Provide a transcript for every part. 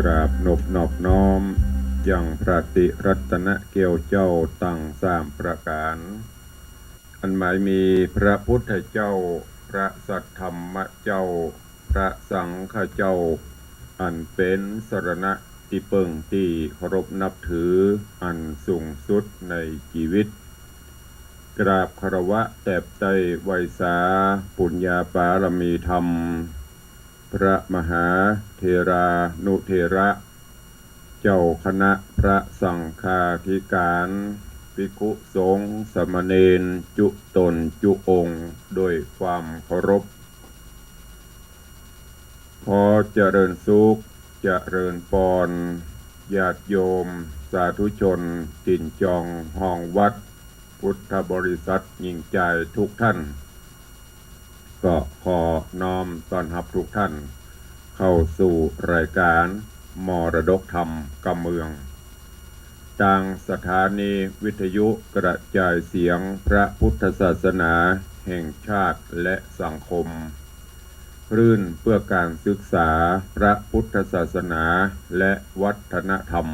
ราบนบนอบน้อมยังพระติรัตนเกลียวเจ้าตั้งสามประการอันหมายมีพระพุทธเจ้าพระสัทธรรมเจ้าพระสังฆเจ้าอันเป็นสรณะที่เปิ่งที่เคารพนับถืออันสูงสุดในชีวิตกราบคารวะแตบใจไวยสาปุญญาปารมีธรรมพระมหาเทรานุเทระเจ้าคณะพระสังฆาธิการภิกขุสงฆ์สามเณรจุตนจุองค์ด้วยความเคารพขอเจริญสุขเจริญปอนญาติโยมสาธุชนติ่นจองห้องวัดพุทธบริษัทยิ่งใจทุกท่านก็ขอน้อมต้อนรับทุกท่านเข้าสู่รายการมรดกธรรมกำเมืองทางสถานีวิทยุกระจายเสียงพระพุทธศาสนาแห่งชาติและสังคมคลื่นเพื่อการศึกษาพระพุทธศาสนาและวัฒนธรรม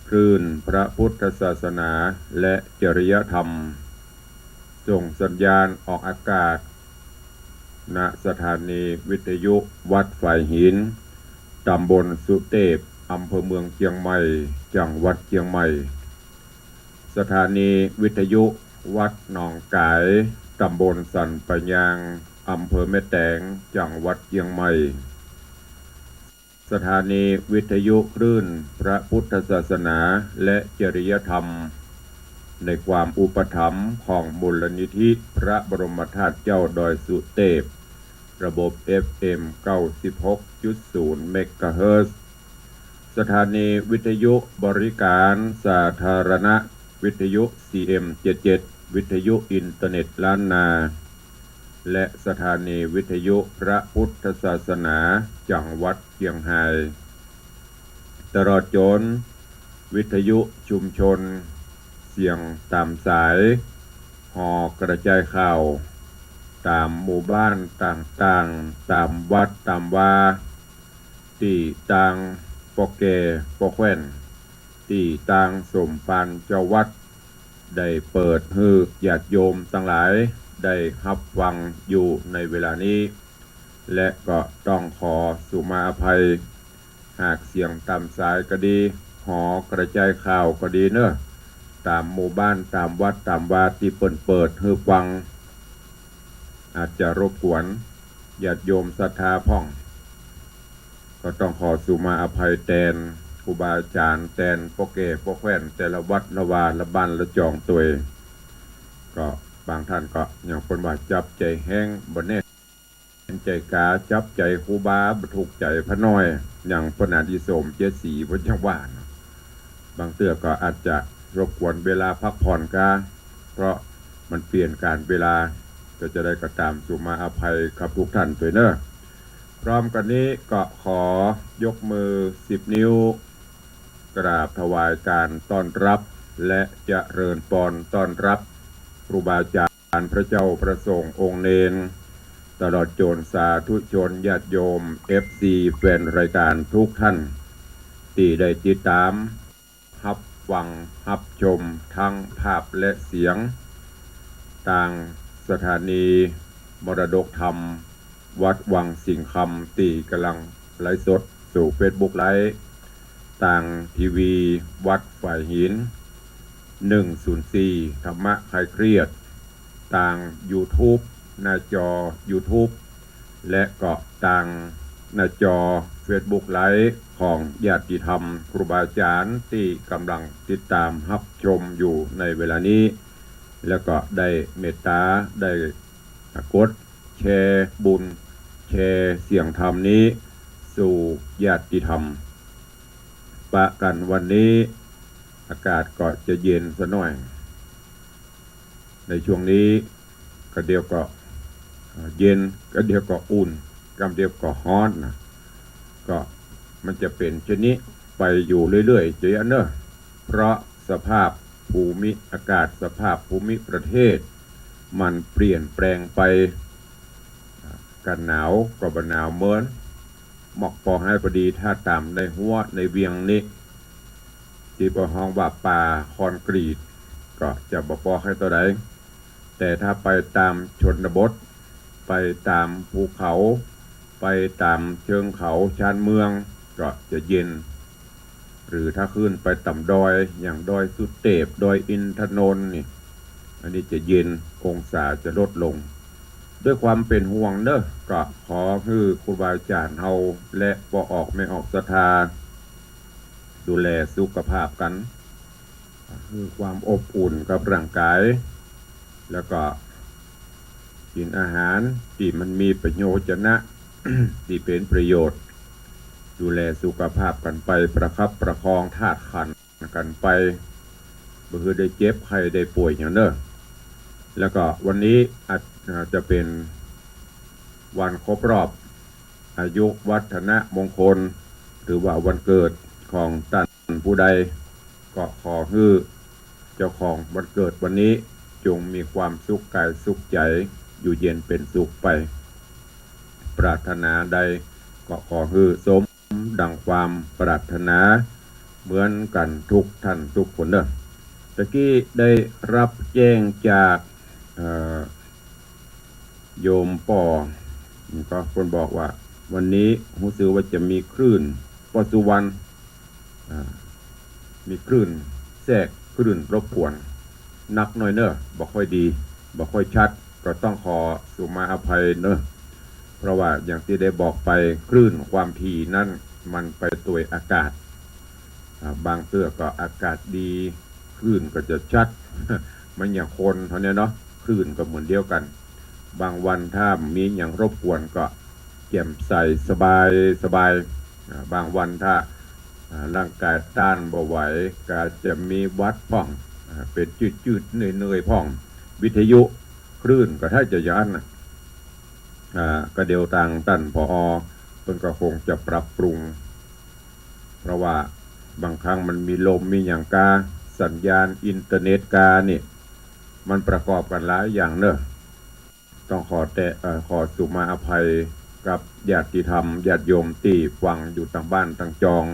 คลื่นพระพุทธศาสนาและจริยธรรมส่งสัญญาณออกอากาศณสถานีวิทยุวัดฝ่ายหินตำบลสุเทพอำเภอเมืองเชียงใหม่จังหวัดเชียงใหม่สถานีวิทยุวัดหนองกายตำบลสันปะยางอำเภอแม่แตงจังหวัดเชียงใหม่สถานีวิทยุคลื่นพระพุทธศาสนาและจริยธรรมในความอุปถัมภ์ของมูลนิธิพระบรมธาตุเจ้าดอยสุเทพระบบ FM 96.0 เมกะเฮิรตซ์สถานีวิทยุบริการสาธารณะวิทยุ CM 77วิทยุอินเทอร์เน็ตล้านนาและสถานีวิทยุพระพุทธศาสนาจังหวัดเชียงรายตลอดจนวิทยุชุมชนเสียงตามสายห่อกระจายข่าวตามหมู่บ้านต่างๆตามวัดตามว่าที่ต่างปอแก่ปอแคว้นที่ต่างสมปานเจ้าวัดได้เปิดให้ญาติโยมทั้งหลายได้รับฟังอยู่ในเวลานี้และก็ต้องขอสุมาอภัยหากเสียงตามสายก็ดีหอกระจายข่าวก็ดีเนอะตามหมู่บ้านตามวัดตามวาที่เปิดให้ฟังอาจจะรบกวนญาติโยมศรัทธาพ่องก็ต้องขอสุมาอภัยแทนครูบาอาจารย์แทนพ่อแก่พ่อแคว้นแต่ละวัดละวาละบ้านละจองตัวก็บางท่านก็อย่างคนว่าจับใจแห้งบ่แน่ใจกาจับใจครูบาบ่ถูกใจพระน้อยอย่างพระนาดิสมเจสีพระจังหวานบางเตื้อก็อาจจะรบกวนเวลาพักผ่อนกาเพราะมันเปลี่ยนการเวลาก็จะได้กระตามสุมาอภัยกับทุกท่านด้วยเนอะพร้อมกันนี้ก็ขอยกมือ10 นิ้วกราบถวายการต้อนรับและเจริญพรต้อนรับครูบาอาจารย์พระเจ้าประสงค์องค์เนนตลอดจนสาธุชนญาติโยม FC แฟนรายการทุกท่านที่ได้ติดตามรับฟังรับชมทั้งภาพและเสียงทางสถานีมรดกธรรมวัดวังสิงห์คำที่กำลังไลฟ์สดสู่ Facebook ไลฟ์ต่างทีวีวัดฝ่ายหิน104ธรรมะคลายเครียดต่าง YouTube หน้าจอ YouTube และก็ต่างหน้าจอ Facebook ไลฟ์ของญาติธรรมครูบาอาจารย์ที่กำลังติดตามรับชมอยู่ในเวลานี้แล้วก็ได้เมตตาได้กดแชร์บุญแชร์เสียงธรรมนี้สู่ญาติธรรมปะกันวันนี้อากาศก็จะเย็นซะหน่อยในช่วงนี้ก็เดียวก็เย็นก็เดียวก็อุ่นก็เดียวก็ร้อนนะก็มันจะเป็นเช่นนี้ไปอยู่เรื่อยๆเจอเนอะเพราะสภาพภูมิอากาศสภาพภูมิประเทศมันเปลี่ยนแปลงไปกันหนาวก็บ่หนาวเหมือน หมอกปอให้พอดีถ้าตามในหัวในเวียงนี้ที่ปอห้องว่าป่าคอนกรีตก็จะบ่ปอให้ตัวใดแต่ถ้าไปตามชนบทไปตามภูเขาไปตามเชิงเขาชานเมืองก็จะเย็นหรือถ้าขึ้นไปต่ำดอยอย่างดอยสุเทพดอยอินทนนท์นี่อันนี้จะเย็นองศาจะลดลงด้วยความเป็นห่วงเนอะก็ขอให้ครูบาอาจารย์เฮาและบ่ออกไม่ออกศรัทธาดูแลสุขภาพกันคือความอบอุ่นกับร่างกายแล้วก็กินอาหารที่มันมีประโยชน์นะ ที่เป็นประโยชน์ดูแลสุขภาพกันไปประคับประคองธาตุขันธ์กันไปบ่คือได้เจ็บใครได้ป่วยอย่างเนอะแล้วก็วันนี้อาจจะเป็นวันครบรอบอายุวัฒนมงคลหรือว่าวันเกิดของท่านผู้ใดก็ขอให้เจ้าของวันเกิดวันนี้จงมีความสุขกายสุขใจอยู่เย็นเป็นสุขไปปรารถนาใดก็ขอให้สมดังความปรารถนาเหมือนกันทุกท่านทุกคนเด้อตะกี้ได้รับแจ้งจากโยมป่อก็คนบอกว่าวันนี้รู้สึกว่าจะมีคลื่นปอสุวรรณมีคลื่นแทรกคลื่นรบกวนนักหน่อยเนอะบ่ค่อยดีบ่ค่อยชัดก็ต้องขอสุมาอภัยเนอะเพราะว่าอย่างที่ได้บอกไปคลื่นความถี่นั่นมันไปตัวอากาศบางเตื้อก็อากาศดีคลื่นก็จะชัด มันอย่างคนเท่านี้เนาะคลื่นก็เหมือนเดียวกันบางวันถ้ามีอย่างรบกวนก็แจ่มใสสบายสบายบางวันถ้าร่างกายต้านบ่ไหวก็จะมีวัดพ่องเป็นจืดๆเหนื่อยๆพ่องวิทยุคลื่นก็ถ้าจะย้านก็เดียวต่างตันพอเพิ่นก็คงจะปรับปรุงเพราะว่าบางครั้งมันมีลมมีอย่างกาสัญญาณอินเทอร์เน็ตกานี่มันประกอบกันหลายอย่างเนอะต้องขอสุมาอภัยกับญาติธรรมญาติโยมที่ฟังอยู่ต่างบ้านต่างจอง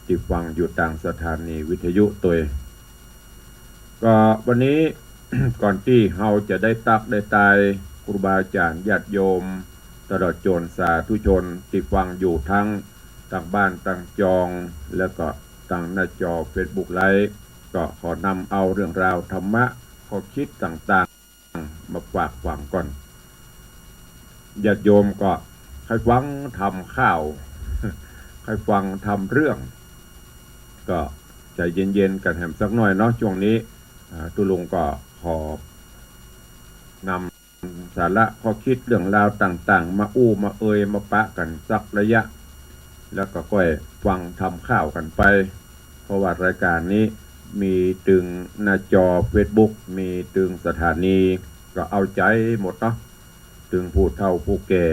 ที่ฟังอยู่ต่างสถานีวิทยุตัวก็วันนี้ ก่อนที่เฮาจะได้ตักได้ตายครูบาอาจารย์ญาติโยมตลอดจนสาธุชนที่ฟังอยู่ทั้งต่างบ้านต่างจองแล้วก็ต่างหน้าจอ Facebook ไลฟ์ก็ขอนำเอาเรื่องราวธรรมะข้อคิดต่างๆมาฝากฟังก่อนญาติโยมก็ให้ฟังทำข้าว ให้ฟังทำเรื่องก็ใจเย็นๆกันแหมสักหน่อยเนาะช่วงนี้ตุลุงก็ขอนำสาระข้อคิดเรื่องราวต่างๆมาอู้มาเอ่ยมาปะกันสักระยะแล้วก็ค่อยฟังทำข้าวกันไปเพราะว่ารายการนี้มีตึงหน้าจอ Facebook มีตึงสถานีก็เอาใจหมดเนาะตึงผู้เฒ่าผู้แก่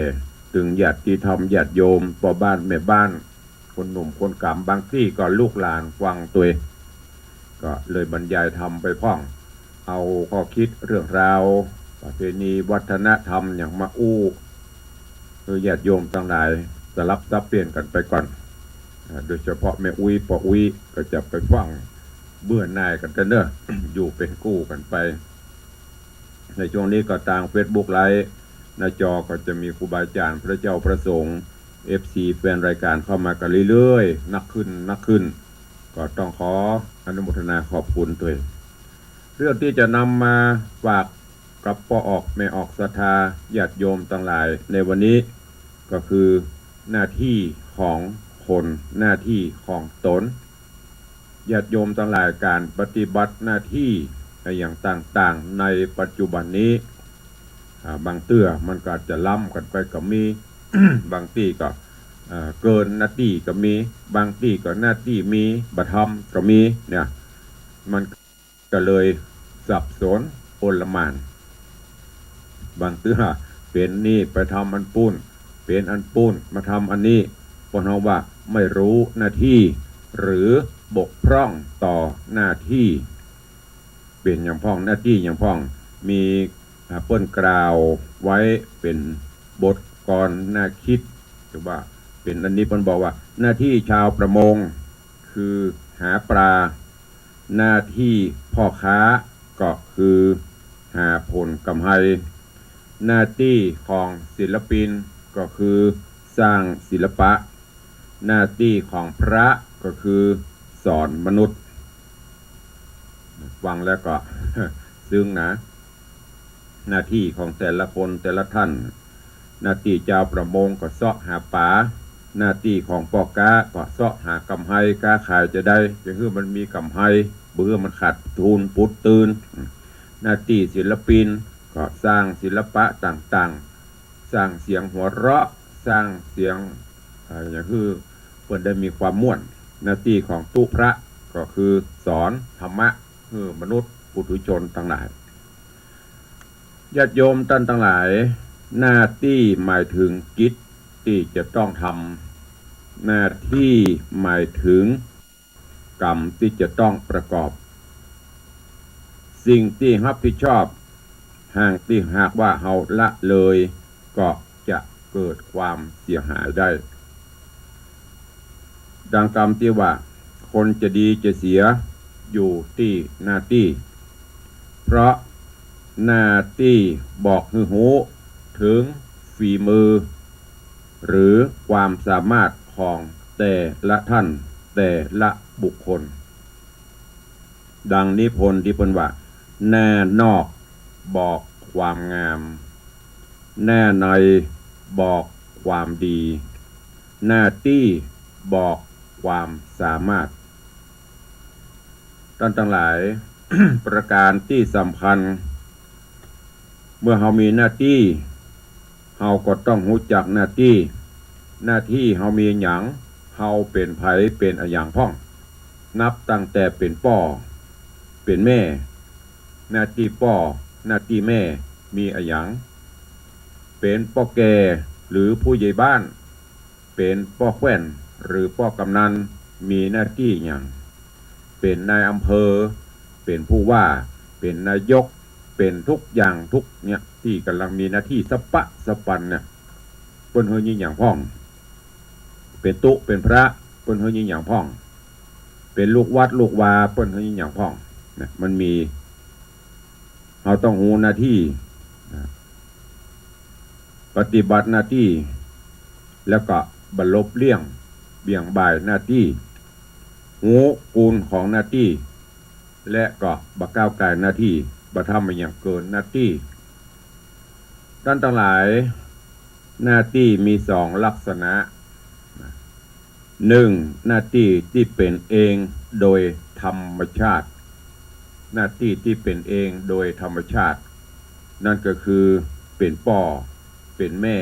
ตึงญาติธรรมญาติโยมพ่อบ้านแม่บ้านคนหนุ่มคนกำบางที่ก็ลูกหลานฟังตัวก็เลยบรรยายธรรมไปพ้องเอาข้อคิดเรื่องราวประเพณีวัฒนธรรมอย่างมาอู้คือญาติโยมทั้งหลายสลับซับเปลี่ยนกันไปก่อนโดยเฉพาะแม่อุ้ยพ่ออุ้ยก็จะไปฟังเบื่อหน่ายกันเนอะ อยู่เป็นกู้กันไปในช่วงนี้ก็ทาง Facebook ไลฟ์หน้าจอก็จะมีครูบาอาจารย์พระเจ้าพระสงฆ์ FC แฟนรายการเข้ามากันเรื่อยๆนักขึ้นก็ต้องขออนุโมทนาขอบคุณด้วยเรื่องที่จะนำมาฝากกับพ่อออกแม่ออกศรัทธาญาติโยมทั้งหลายในวันนี้ก็คือหน้าที่ของคนหน้าที่ของตนญาติโยมทั้งหลายการปฏิบัติหน้าที่อย่างต่างๆในปัจจุบันนี้บางเตื้อมันก็จะล้ำกันไปก็มี บางที่ก็เกินหน้าที่ก็มีบางที่ก็หน้าที่มีบัตรทำก็มีเนี่ยมันก็เลยสับสนโอลหม่านบางเตื้อเป็นนี่ไปทำอันปุ้นเป็นอันปุ้นมาทำอันนี้เพราะว่าไม่รู้หน้าที่หรือบกพร่องต่อหน้าที่เป็นอย่างพ้องหน้าที่อย่างพ้องมีเปิ้นกล่าวไว้เป็นบทกรหน้าคิดหรือว่า เป็นอันนี้เพิ่นบอกว่าหน้าที่ชาวประมงคือหาปลาหน้าที่พ่อค้าก็คือหาผลกำไรหน้าที่ของศิลปินก็คือสร้างศิลปะหน้าที่ของพระก็คือสอนมนุษย์ฟังแล้วก็ ซึ้งนะหน้าที่ของแต่ละคนแต่ละท่านหน้าที่เจ้าประมงก็เสาะหาปลาหน้าที่ของพ่อค้าก็เสาะหากำไรค้าขายจะได้จะคือมันมีกำไรเบื่อมันขาดทุนปุดตื่นหน้าที่ศิลปินก็สร้างศิลปะต่างๆสร้างเสียงหัวเราะสร้างเสียงอย่างคือเพื่อนได้มีความม่วนหน้าที่ของตู้พระก็คือสอนธรรมะคือมนุษย์ปุถุชนทั้งหลายญาติโยมท่านทั้งหลายหน้าที่หมายถึงกิจที่จะต้องทำหน้าที่หมายถึงกรรมที่จะต้องประกอบสิ่งที่รับผิดชอบหากว่าเฮาละเลยก็จะเกิดความเสียหายได้ดังกรรมที่ว่าคนจะดีจะเสียอยู่ที่หน้าที่เพราะหน้าที่บอกให้รู้ถึงฝีมือหรือความสามารถของแต่ละท่านแต่ละบุคคลดังนิพนธ์ที่เพิ่นว่าหน้านอกบอกความงามหน้าในบอกความดีหน้าที่บอกความสามารถท่านทั้งหลาย ประการที่สำคัญเมื่อเรามีหน้าที่เราก็ต้องรู้จักหน้าที่เรามีหยังเราเป็นไผเป็นอะหยังพ้องนับตั้งแต่เป็นพ่อเป็นแม่หน้าที่พ่อหน้าที่แม่มีอะหยังเป็นพ่อแก่หรือผู้ใหญ่บ้านเป็นพ่อแขว่นหรือพ่อกำนันมีหน้าที่หยังเป็นนายอำเภอเป็นผู้ว่าเป็นนายกเป็นทุกอย่างทุกเนี่ยที่กำลังมีหน้าที่สปันเนี่ยเปิ้นเฮยยิ่งอย่างพ้องเป็นตุเป็นพระเปิ้นเฮยยิ่งอย่างพ้องเป็นลูกวัดลูกวาเปิ้นเฮยยิ่งอย่างพ้องเนี่ยมันมีเราต้องรู้หน้าที่ปฏิบัติหน้าที่แล้วก็บรรลบเลี่ยงเบี่ยงบ่ายหน้าที่หูกูลของหน้าที่และก็บ่ก้าวไก่หน้าที่บ่ทำไปอย่างเกินหน้าที่ท่านทั้งหลายหน้าที่มีสองลักษณะหนึ่งหน้าที่ที่เป็นเองโดยธรรมชาติหน้าที่ที่เป็นเองโดยธรรมชาตินั่นก็คือเป็นพ่อเป็นแม่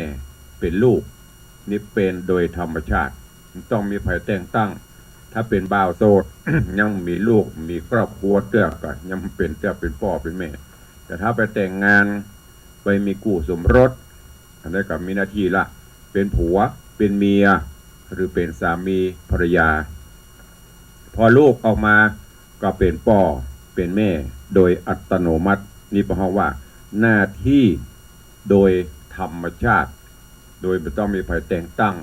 เป็นลูกนี่เป็นโดยธรรมชาติต้องมีไผแต่งตั้งถ้าเป็นบ่าวโสด ยังมีลูกมีครอบครัวเตื้อก็ยังเป็นพ่อเป็นแม่แต่ถ้าไปแต่งงานไปมีคู่สมรสอันนี้ก็มีหน้าที่ละเป็นผัวเป็นเมียหรือเป็นสามีภรรยาพอลูกออกมาก็เป็นพ่อเป็นแม่โดยอัตโนมัตินี่แปลว่าหน้าที่โดยธรรมชาติโดยไม่ต้องมีไผแต่งตั้ง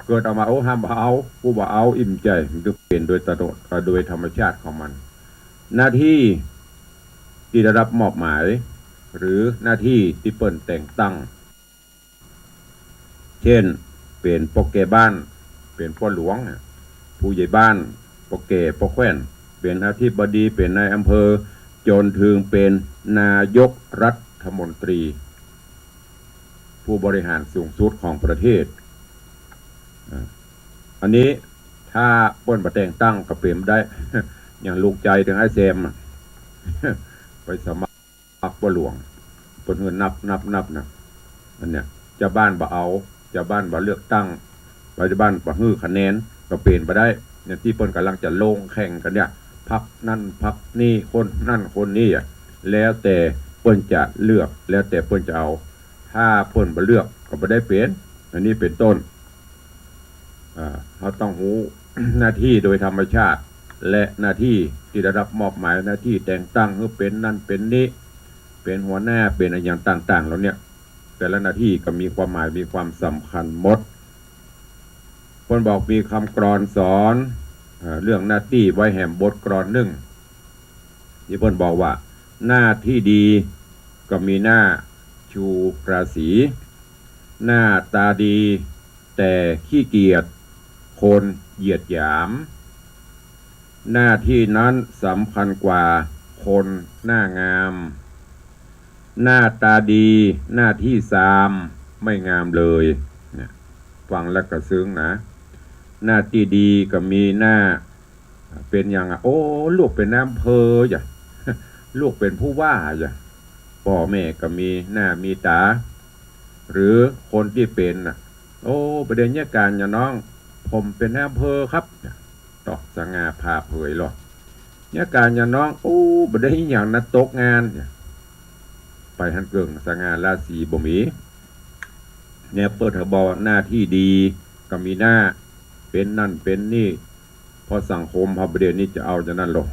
เกิดออกมาห้ามเอาผู้บ่เอาอิ่มใจมันก็เป็นโดยธรรมชาติของมันหน้าที่ที่ได้รับมอบหมายหรือหน้าที่ที่เปิ้นแต่งตั้งเช่นเป็นพ่อแก่บ้านเป็นพ่อหลวงผู้ใหญ่บ้านพ่อแก่พ่อแขว่นเป็นอธิบดีเป็นนายอำเภอจนถึงเป็นนายกรัฐมนตรีผู้บริหารสูงสุดของประเทศอันนี้ถ้าเปิ้นบ่แต่งตั้งก็เปลี่ยนได้ อย่างลูกใจถึงไอ้แซม ไปสมัครบ่หลวงเปิ้นเฮือนนับนะอันเนี้ยเจ้าบ้านบ่เอาเจ้าบ้านบ่เลือกตั้งปัจจุบันบ่ฮื้อคะแนนก็เปลี่ยนไปได้เนี่ยที่เปิ้นกำลังจะลงแข่งกันเนี่ยพรรคนั่นพรรคนี่คนนั่นคนนี้แล้วแต่เปิ้นจะเลือกแล้วแต่เปิ้นจะเอาถ้าเปิ้นบ่เลือกก็บ่ได้เป็นอันนี้เป็นต้นเขาต้องรู้ หน้าที่โดยธรรมชาติและหน้าที่ที่ได้รับมอบหมายหน้าที่แต่งตั้งคือเป็นนั่นเป็นนี้เป็นหัวหน้าเป็นอะไรอย่างต่างๆแล้วเนี่ยแต่ละหน้าที่ก็มีความหมายมีความสำคัญหมด เพิ่นบอกมีคำกรอนสอนเรื่องหน้าที่ไว้แห่มบทกรอนหนึ่งที่เพิ่นบอกว่าหน้าที่ดีก็มีหน้าชูราศีหน้าตาดีแต่ขี้เกียจคนเหยียดหยามหน้าที่นั้นสำคัญกว่าคนหน้างามหน้าตาดีหน้าที่ซามไม่งามเลยเนี่ยฟังแล้วก็ซึ้งนะหน้าที่ดีก็มีหน้าเป็นอย่างโอ้ลูกเป็นนายอำเภอจ้ะ ลูกเป็นผู้ว่าจ้ะพ่อแม่ก็มีหน้ามีตาหรือคนที่เป็นโอ้ประเด็นเนี่ยการอย่าน้องผมเป็นนายอำเภอครับตอกสง่าผ่าเผยหรอเนี่ยการอย่าน้องโอ้ประเด็นอย่างนัดตกงานไปทันเกิงสง่าราศีบ่มีเนี่ยเปิดเถบอหน้าที่ดีก็มีหน้าเป็นนั่นเป็นนี่พอสังคมพอประเด็นนี้จะเอาจากนั้นหรอ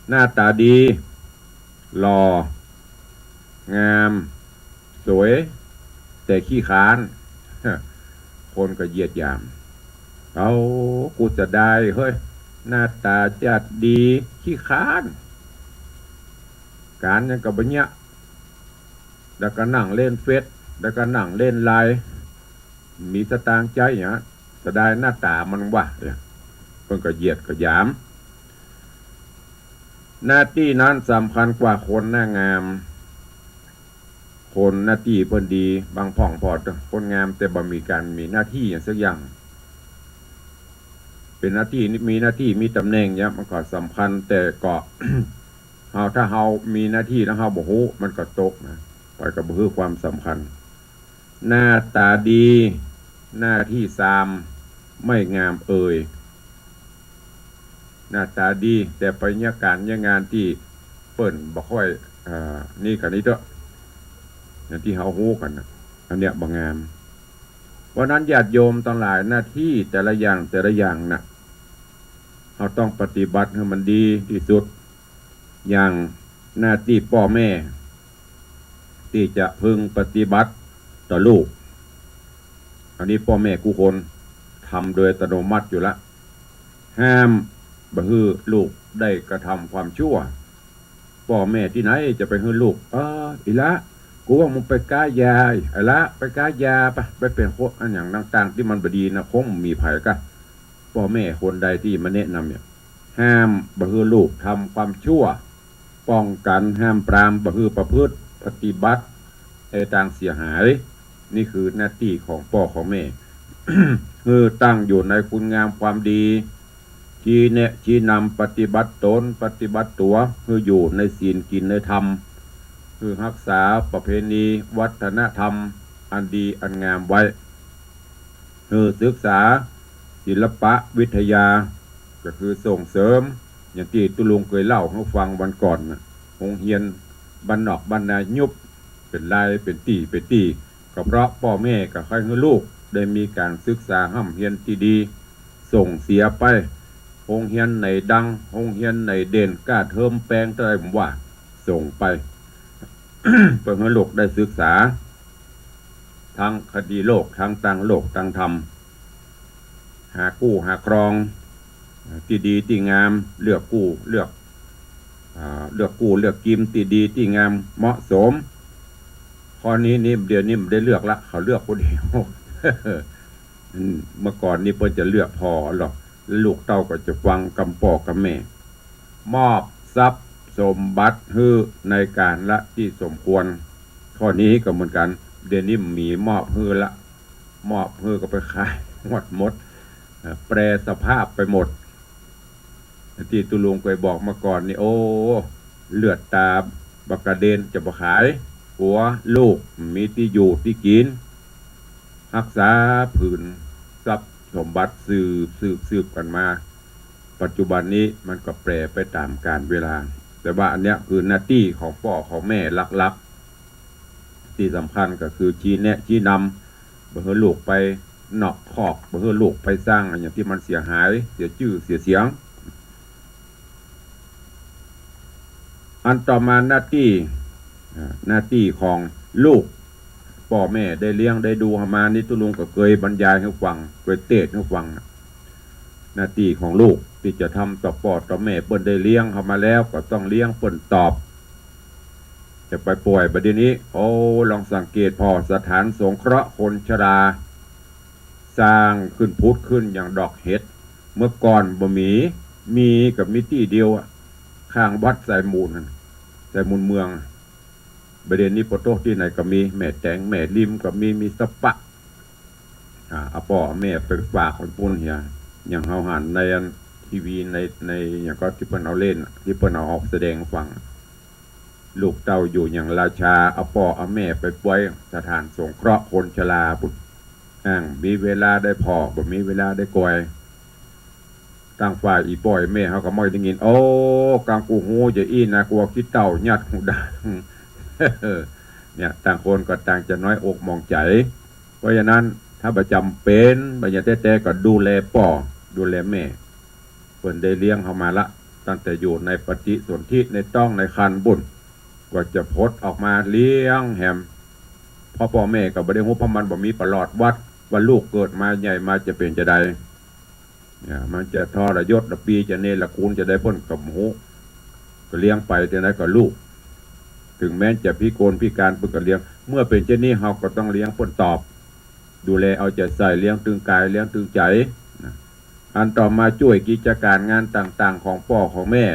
หน้าตาดีหล่องามสวยแต่ขี้ค้านคนก็เหยียดหยามเอากูจะได้เฮ้ยหน้าตาจัดดีขี้ค้านการยังกับบัญญัติแล้วก็นั่งเล่นเฟซแล้วก็นั่งเล่นไลน์มีสตางค์ใจเนี่ยจะได้หน้าตามันว่าเพิ่นก็เหยียดก็หยามหน้าที่นั้นสำคัญกว่าคนหน้างามคนหน้าที่เพิ่นดีบางพ่องพอดคนงามแต่บ่มีการมีหน้าที่อย่างสักอย่างเป็นหน้าที่มีหน้าที่มีตำแหน่งเนี่ยมันก็สำคัญแต่ก็ ถ้าเฮามีหน้าที่แล้วเฮาบ่ฮู้มันก็ตกนะไปก็บ่ฮู้ความสำคัญหน้าตาดีหน้าที่ซามไม่งามเอ่ยหน้าตาดีแต่ไปเนี่ยการเนี่ยงานที่เปิ้นบ่ค่อยนี่กันนี้เด้ออย่างที่เฮาฮู้กันนะอันเนี้ยบ่งามเพราะนั้นญาติโยมทั้งหลายหน้าที่แต่ละอย่างน่ะเฮาต้องปฏิบัติให้มันดีที่สุดอย่างหน้าที่พ่อแม่ที่จะพึงปฏิบัติต่อลูกอันนี้พ่อแม่กูคนทำโดยอัตโนมัติอยู่ละห้ามบ่ฮือลูกได้กระทำความชั่วพ่อแม่ที่ไหนจะไปฮือลูกอีละกูว่ามึงไปก้ายาไอ้ละไปก้ายาไปเป็นโคอันอย่างต่างๆที่มันบดีนะคงมีภัยกะพ่อแม่คนใดที่มาแนะนำเนี่ยห้ามบ่ฮือลูกทำความชั่วป้องกันห้ามปรามบ่ฮือประพฤติปฏิบัติต่างเสียหายนี่คือหน้าที่ของพ่อของแม่ คือตั้งอยู่ในคุณงามความดีชี้แนะชี้นำปฏิบัติตนปฏิบัติตัวคืออยู่ในศีลกินในธรรมคือรักษาประเพณีวัฒนธรรมอันดีอันงามไว้คือศึกษาศิลปะวิทยาก็คือส่งเสริมอย่างที่ตุลุงเคยเล่าให้ฟังวันก่อนนะโรงเรียนบ้านนอกบ้านนายุบเป็นลายเป็นตีก็เพราะพ่อแม่กับใครให้ลูกได้มีการศึกษาห้ำเรียนที่ดีส่งเสียไปโรงเรียนไหนดังโรงเรียนไหนเด่นกล้าเทิมแปลงอะไรผมว่าส่งไป เพื่อให้ลูกได้ศึกษาทั้งคดีโลกทั้งต่างโลกต่างธรรมหากู้หาครองที่ดีที่งามเลือกกู้เลือกกิมที่ดีที่งามเหมาะสมข้อนี้นี่เดี๋ยวนี้ไม่ได้เลือกละเขาเลือกคนเดียว เมื่อก่อนนี่เพิ่นจะเลือกพอหรอกลูกเต้าก็จะฟังกำปอกกับแม่มอบทรัพย์สมบัติให้ในการละที่สมควรข้อนี้ก็เหมือนกันเดี๋ยวนี้มีมอบให้ละมอบให้ก็ไปขายหมดแปรสภาพไปหมดที่ตุลุงเคยบอกมาก่อนนี่โอ้เลือดตาบักกระเด็นจะบ่ขายหัวลูกมีที่อยู่ที่กินรักษาผืนทรัพย์สมบัติสืบกันมาปัจจุบันนี้มันก็แปรไปตามกาลเวลาแต่ว่าอันเนี้ยคือหน้าที่ของพ่อของแม่หลักๆที่สำคัญก็คือชี้แนะชี้นำบ่ให้ลูกไปนอกคอกบ่ให้ลูกไปสร้างอย่างที่มันเสียหายเสียชื่อเสียเสียงอันต่อมาหน้าที่ของลูก พ่อแม่ได้เลี้ยงได้ดูมานี่ตุลุงก็เคยบรรยายให้ฟังเคยเทศให้ฟังหน้าที่ของลูกที่จะทำต่อพ่อต่อแม่เปิ้นได้เลี้ยงเขามาแล้วก็ต้องเลี้ยงเปิ้นตอบจะไปป่วยประเดี๋ยวนี้โอ้ลองสังเกตพอสถานสงเคราะห์คนชราสร้างขึ้นพุทธขึ้นอย่างดอกเห็ดเมื่อก่อนบ่มีกับมิตี้เดียวข้างวัดสายมูลสายมูลเมืองประเด็นนี้ปโตที่ไหนก็มีแม่แตงแม่ริมก็มีสปะอาป่อแม่ไปฝากคนปุ่นเฮียอย่างเฮาหันในทีวีในอย่างก็ที่เปิ้นเอาเล่นที่เปิ้นเอาออกแสดงฟังลูกเต้าอยู่อย่างราชาเอาป่อเอาแม่ไปป่วยสถานสงเคราะห์คนชราปุตมีเวลาได้พอบ่มีเวลาได้กวยตั้งฝ่ายอีป่อยแม่เขาก็ไม่ได้ยินโอ้กลางกูหูจะอีนะกลัวคิดเต่าญาติหูดังเนี่ยต่างคนก็ต่างจะน้อยอกมองใจเพราะฉะนั้นถ้าประจำเป็นบัญญัติแต่ก็ดูแลป่อดูแลแม่เพิ่นได้เลี้ยงเขามาละตั้งแต่อยู่ในปฏิสนธิในต้องในคันบุญกว่าจะพดออกมาเลี้ยงแหมพ่อแม่ก็บ่ได้ฮู้เพราะมันบ่มีประหลอดวัดว่าลูกเกิดมาใหญ่มาจะเป็นจะใดมันจะทรยศละปีจะเนรคุณจะได้พ้นกับหูก็เลี้ยงไปแต่นั้นก็ลูกถึงแม้จะพิกลพิการเพิ่นก็เลี้ยงเมื่อเป็นเช่นนี้เฮาก็ต้องเลี้ยงพ้นตอบดูแลเอาใจใส่เลี้ยงตึงกายเลี้ยงตึงใจอันต่อมาช่วยกิจการงานต่างๆของพ่อของแม่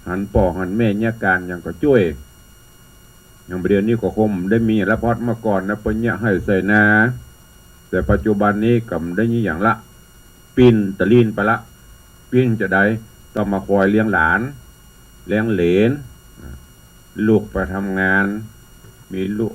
หันพ่อหันแม่เนี่ยการอย่างก็ช่วยอย่างประเดี๋ยวนี้ก็คงได้มีละพอดมาก่อนนะเพิ่นเนี่ยให้ใส่นาแต่ปัจจุบันนี้ก็ได้ยี่อย่างละปิ้นตะลีนไปละปิ้นจะได้ต้องมาคอยเลี้ยงหลานเลี้ยงเหลนลูกไปทำงานมีลูก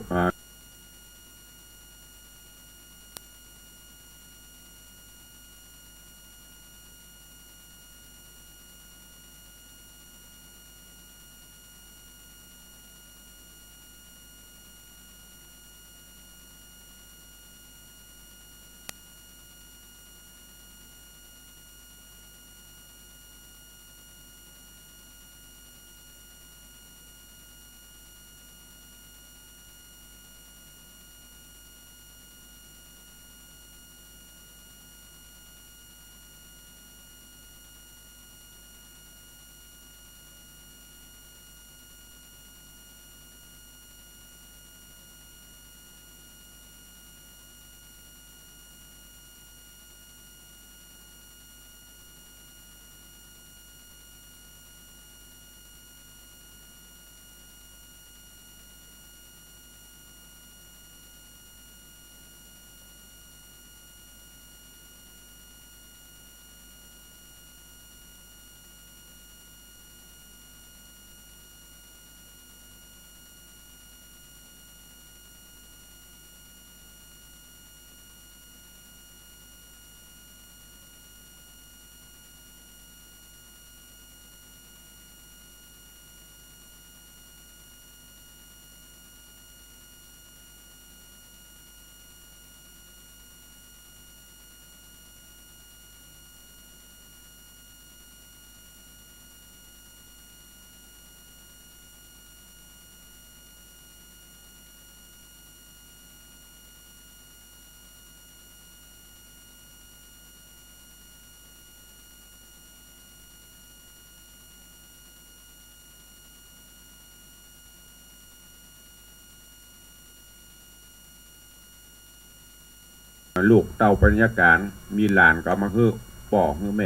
ลูกเต้าปัญญาการมีหลานก็มาคือป่อคือแม่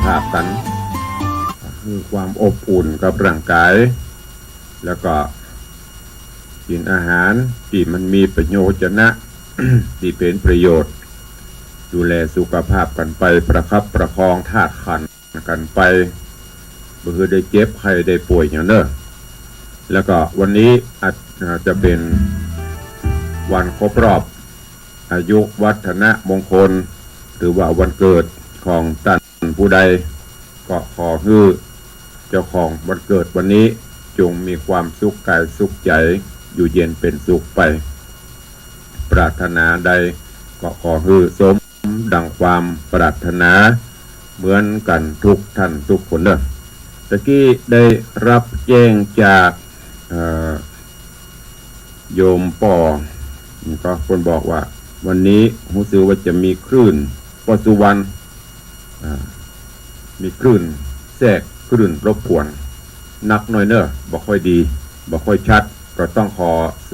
ภาพกันมีความอบอุ่นกับร่างกายแล้วก็กินอาหารที่มันมีประโยชน์นะ ที่เป็นประโยชน์ดูแลสุขภาพกันไปประคับประคองธาตุขันธ์กันไปบ่คือได้เจ็บใครได้ป่วยอย่างเนอะแล้วก็วันนี้อาจจะเป็นวันครบรอบอายุวัฒนมงคลหรือว่าวันเกิดของท่านผู้ใดก็ขอให้เจ้าของวันเกิดวันนี้จงมีความสุขกายสุขใจอยู่เย็นเป็นสุขไปปรารถนาใดก็ขอให้สมดังความปรารถนาเหมือนกันทุกท่านทุกคนเนอะตะกี้ได้รับแจ้งจากโยมป่อก็คนบอกว่าวันนี้รู้สึกว่าจะมีคลื่นปสุวรรณมีคลื่นแทรกคลื่นรบกวนนักหน่อยเนอะบ่ค่อยดีบ่ค่อยชัดก็ต้องขอ